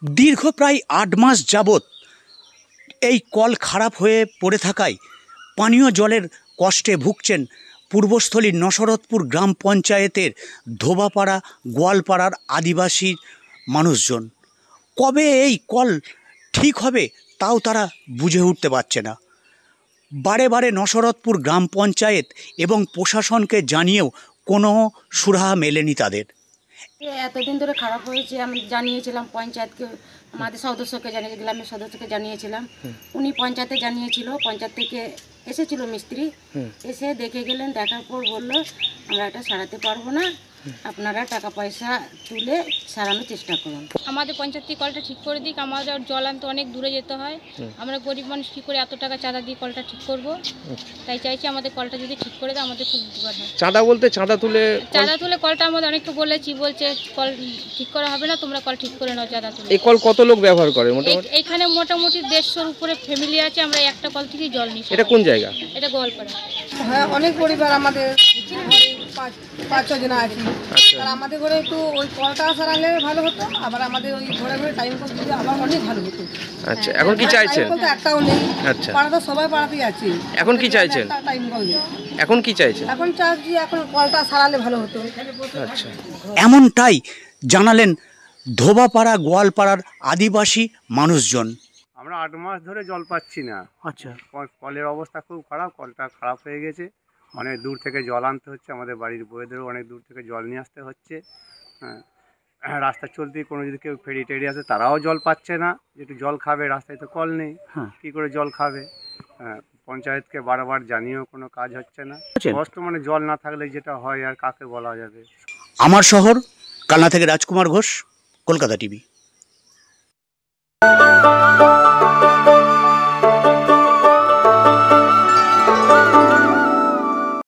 দীর্ঘ প্রায় ৮ মাস যাবৎ এই কল খারাপ হয়ে পড়ে থাকায় পানীয় জলের কষ্টে ভুগছেন পূর্বস্থলীর নশরতপুর গ্রাম পঞ্চায়েতের ধোবাপাড়া গোয়ালপাড়ার আদিবাসী মানুষজন। কবে এই কল ঠিক হবে তাও তারা বুঝে উঠতে পারছে না। বারে বারে নশরতপুর গ্রাম পঞ্চায়েত এবং প্রশাসনকে জানিয়েও কোনো সুরাহা মেলেনি তাদের। এতদিন ধরে খারাপ হয়েছে আমি জানিয়েছিলাম পঞ্চায়েতকে, আমাদের সদস্যকে জানিয়ে গ্রামের সদস্যকে জানিয়েছিলাম। উনি পঞ্চায়েতে জানিয়েছিল, পঞ্চায়েত থেকে এসেছিল মিস্ত্রি, এসে দেখে গেলেন, দেখার পর বললো আমরা এটা সারাতে পারবো না, আপনারা টাকা পয়সা তুলে সারানোর চেষ্টা করুন। আমাদের পঞ্চায়েত কলটা ঠিক করে দিক, আমাদের জল আনতে অনেক দূরে যেতে হয়, আমরা গরিব মানুষ কী করে এত টাকা চাঁদা দিয়ে কলটা ঠিক করব। তাই চাইছি আমাদের কলটা যদি ঠিক করে দেয় আমাদের খুব উপকার হয়। চাঁদা বলতে চাঁদা তুলে কলটা আমাদের অনেককে বলেছি, বলছে কল ঠিক করা হবে না, তোমরা কল ঠিক করে নাও চাঁদা তুলে। এই কল কত লোক ব্যবহার করে মোটামুটি? এখানে মোটামুটি 150-র উপরে ফ্যামিলি আছে, আমরা একটা কল থেকেই জল নিই। এটা কোন জায়গা? এটা গোয়ালপাড়া। হ্যাঁ, অনেক পরিবার আমাদের 5-6 জন আছি। আর আমাদের ঘরে একটু ওই কলটা সারালে ভালো হতো, আবার আমাদের ওই ঘরে ঘরে টাইম কল দিলে আবার অনেক ভালো হতো। আচ্ছা, এখন কি চাইছেন? টাইম কল তো একটাও নেই। আচ্ছা, পাড়াতে সবাই পাড়াতেই আছে। এখন কি চাইছেন? টাইম কল নেই। এখন কি চাইছেন? এখন চাইছি এখন কলটা সারালে ভালো হতো। আচ্ছা, এমনটাই জানালেন ধোবাপাড়া গোয়ালপাড়ার আদিবাসী মানুষজন। আমরা 8 মাস ধরে জল পাচ্ছি না। আচ্ছা, কলের অবস্থা খুব খারাপ, কলটা খারাপ হয়ে গেছে, অনেক দূর থেকে জল আনতে হচ্ছে, আমাদের বাড়ির বউদেরও অনেক দূর থেকে জল নিয়ে আসতে হচ্ছে। হ্যাঁ, রাস্তা চলতেই কোনো যদি কেউ ফেরি টেরি আসে তারাও জল পাচ্ছে না, যেটু জল খাবে, রাস্তায় তো কল নেই, কী করে জল খাবে। হ্যাঁ, পঞ্চায়েতকে বারবার জানিয়েও কোনো কাজ হচ্ছে না। বর্তমানে জল না থাকলে যেটা হয় আর কাকে বলা যাবে। আমার শহর কালনা থেকে রাজকুমার ঘোষ, কলকাতা টিভি।